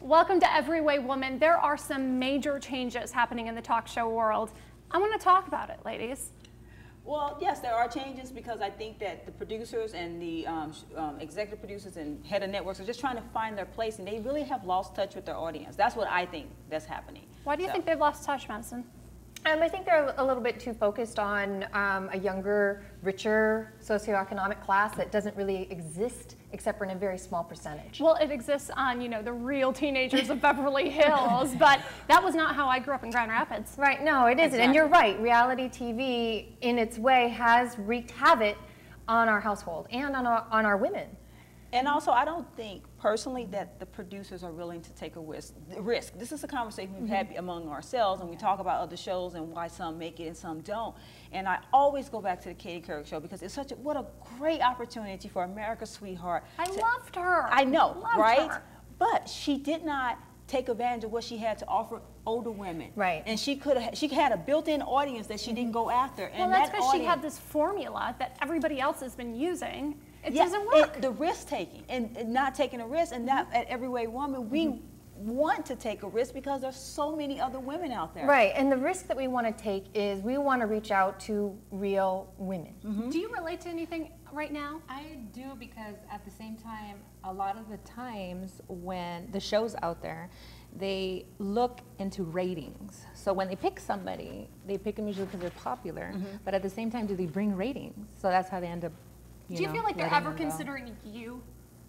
Welcome to Everywaywoman. There are some major changes happening in the talk show world. I want to talk about it, ladies. Well, yes, there are changes because I think that the producers and the executive producers and head of networks are just trying to find their place, and they really have lost touch with their audience. That's what I think that's happening. Why do you think they've lost touch, Madison? I think they're a little bit too focused on a younger, richer socioeconomic class that doesn't really exist except for in a very small percentage. Well, it exists on, you know, the real teenagers of Beverly Hills, but that was not how I grew up in Grand Rapids. Right, no, it isn't. Exactly. And you're right, reality TV in its way has wreaked havoc on our household and on our women. And also, I don't think personally that the producers are willing to take a risk. This is a conversation we've had among ourselves, and we talk about other shows and why some make it and some don't. And I always go back to the Katie Couric show because it's such what a great opportunity for America's sweetheart. I loved her. I know, loved right? her. But she did not take advantage of what she had to offer older women. Right. And she had a built-in audience that she didn't go after. And well, that's because she had this formula that everybody else has been using. It doesn't work. The risk-taking and not taking a risk, and that at Everywaywoman, we want to take a risk because there's so many other women out there. Right, and the risk that we want to take is we want to reach out to real women. Do you relate to anything right now? I do, because at the same time, a lot of the times when the show's out there, they look into ratings. So when they pick somebody, they pick them usually because they're popular, but at the same time, do they bring ratings? So that's how they end up. Do you feel like they're ever considering you,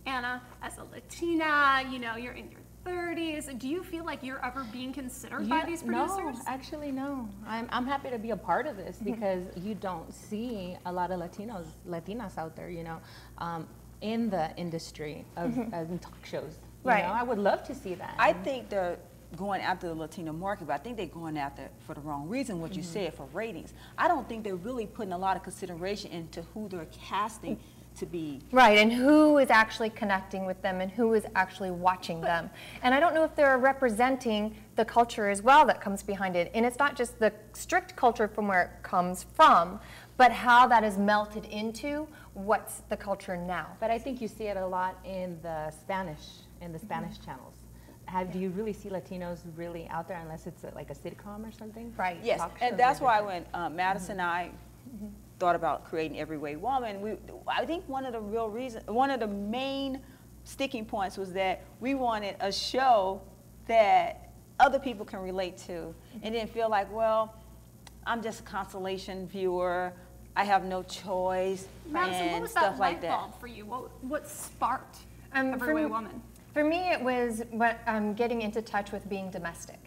Anna, as a Latina? You know, you're in your 30s. Do you feel like you're ever being considered by these producers? No, actually, no. I'm happy to be a part of this because you don't see a lot of Latinas out there, you know, in the industry of in talk shows. Right. You know, I would love to see that. I think they're going after the Latino market, but I think they're going after it for the wrong reason, what you said, for ratings. I don't think they're really putting a lot of consideration into who they're casting to be. Right, and who is actually connecting with them and who is actually watching them. And I don't know if they're representing the culture as well that comes behind it. And it's not just the strict culture from where it comes from, but how that is melted into what's the culture now. But I think you see it a lot in the Spanish channels. Do you really see Latinos really out there unless it's like a sitcom or something? Right. Yes, and that's why when Madison and I thought about creating Everywaywoman, I think one of the main sticking points was that we wanted a show that other people can relate to and didn't feel like, well, I'm just a consolation viewer, I have no choice, Madison, and what was stuff that like light that. bulb for you? What sparked Everywaywoman? For me, it was getting into touch with being domestic.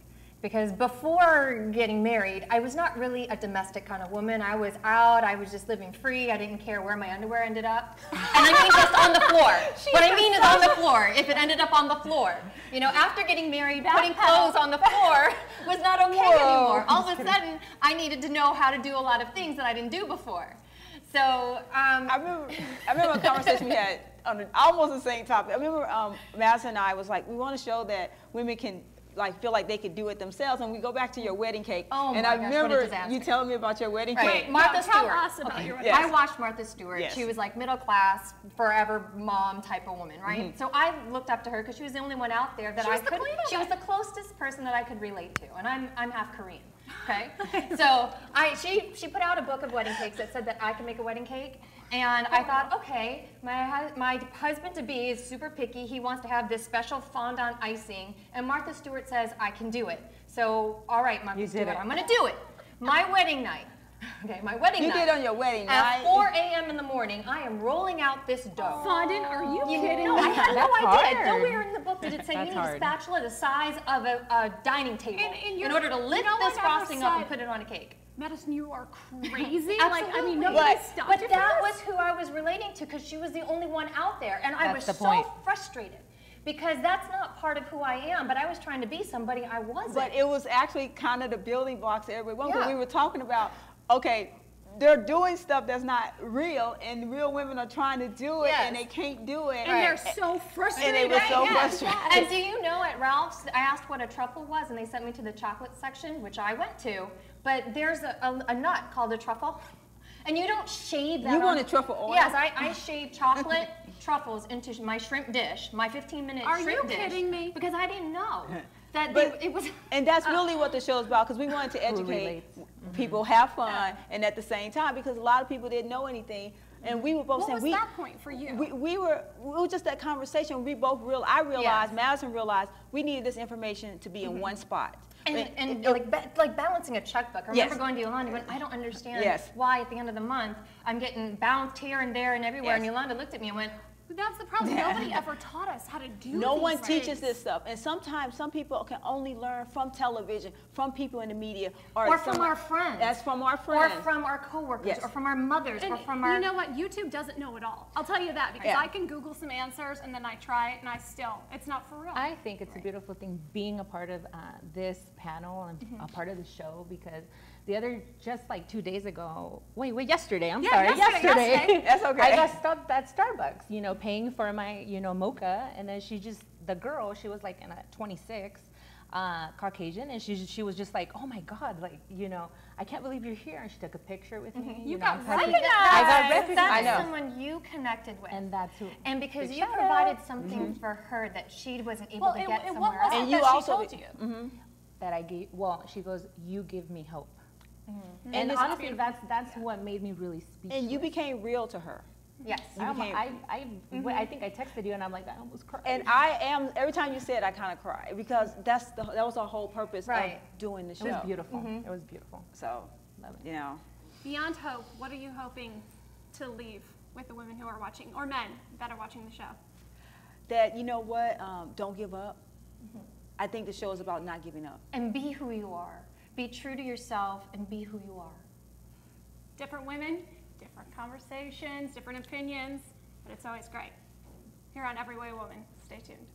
Because before getting married, I was not really a domestic kind of woman. I was out, I was just living free, I didn't care where my underwear ended up. And I mean just on the floor. What I mean is on the floor, if it ended up on the floor. You know, after getting married, putting clothes on the floor was not okay anymore. All of a sudden, I needed to know how to do a lot of things that I didn't do before. So, I remember a conversation we had on almost the same topic. I remember Madison and I was like, we want to show that women can feel like they could do it themselves, and we go back to your wedding cake. Oh and my I gosh, remember what a you telling me about your wedding cake. Wait, Martha Tell Stewart. us about your wedding Yes. I watched Martha Stewart. Yes. She was like middle class, forever mom type of woman, right? So I looked up to her because she was the only one out there that I could. She was the closest person that I could relate to, and I'm half Korean. Okay, so she put out a book of wedding cakes that said that I can make a wedding cake. And I thought, okay, my husband-to-be is super picky. He wants to have this special fondant icing. And Martha Stewart says, I can do it. So, all right, Martha Stewart, I'm going to do it. My wedding night. Okay, my wedding night. You did on your wedding night. At 4 a.m. in the morning, I am rolling out this dough. Fondant? Are you kidding? No, I had no idea. hard. Nowhere in the book did it say you need a spatula the size of a dining table in order to lift this frosting up and put it on a cake. Madison, you are crazy. Absolutely. I mean, nobody stopped But you that for was this? who I was relating to because she was the only one out there. And I was That's the so point. frustrated because that's not part of who I am, but I was trying to be somebody I wasn't. But it was actually kind of the building blocks of Everywaywoman. Yeah. We were talking about, okay, they're doing stuff that's not real, and real women are trying to do it, and they can't do it. And they're so frustrated. And they were so frustrated. And do you know at Ralph's, I asked what a truffle was, and they sent me to the chocolate section, which I went to, but there's a nut called a truffle, and you don't shave that. You want a truffle oil? Yes, I shave chocolate truffles into my shrimp dish, my 15-minute shrimp dish. Are you kidding me? Because I didn't know that it was. And that's really what the show is about, because we wanted to educate people, have fun, and at the same time, because a lot of people didn't know anything. And we were both saying, what was that point for you? It was just that conversation. We both I realized, Madison realized, we needed this information to be in one spot. And like balancing a checkbook. I remember going to Yolando and I don't understand why at the end of the month I'm getting bounced here and there and everywhere. And Yolanda looked at me and went, that's the problem. Nobody ever taught us how to do No one things. teaches this stuff. And sometimes some people can only learn from television, from people in the media. Or from our friends. That's from our friends. Or from our coworkers, or from our mothers, or from our... You know what? YouTube doesn't know it all. I'll tell you that, because I can Google some answers, and then I try it, and it's not for real. I think it's a beautiful thing being a part of this panel and a part of the show, because just like 2 days ago, yesterday, yesterday. That's okay. I got stopped at Starbucks, you know, paying for my, mocha, and then the girl, she was like in a 26, Caucasian, and she was just like, oh my God, like, I can't believe you're here, and she took a picture with me. You got recognized. I got recognized. That's someone you connected with. And that's who. And because you provided something for her that she wasn't able to get somewhere else. And you also told you? That I gave, she goes, you give me hope. And honestly, that's what made me really speak. And you became real to her. Yes. I think I texted you and I'm like, I almost cried. And every time you say it, I kind of cry, because that was the whole purpose of doing the show. It was beautiful. It was beautiful. So, Beyond hope, what are you hoping to leave with the women who are watching, or men that are watching the show? That, you know what, don't give up. I think the show is about not giving up. And be who you are. Be true to yourself and be who you are. Different women, different conversations, different opinions, but it's always great. Here on Every Way Woman. Stay tuned.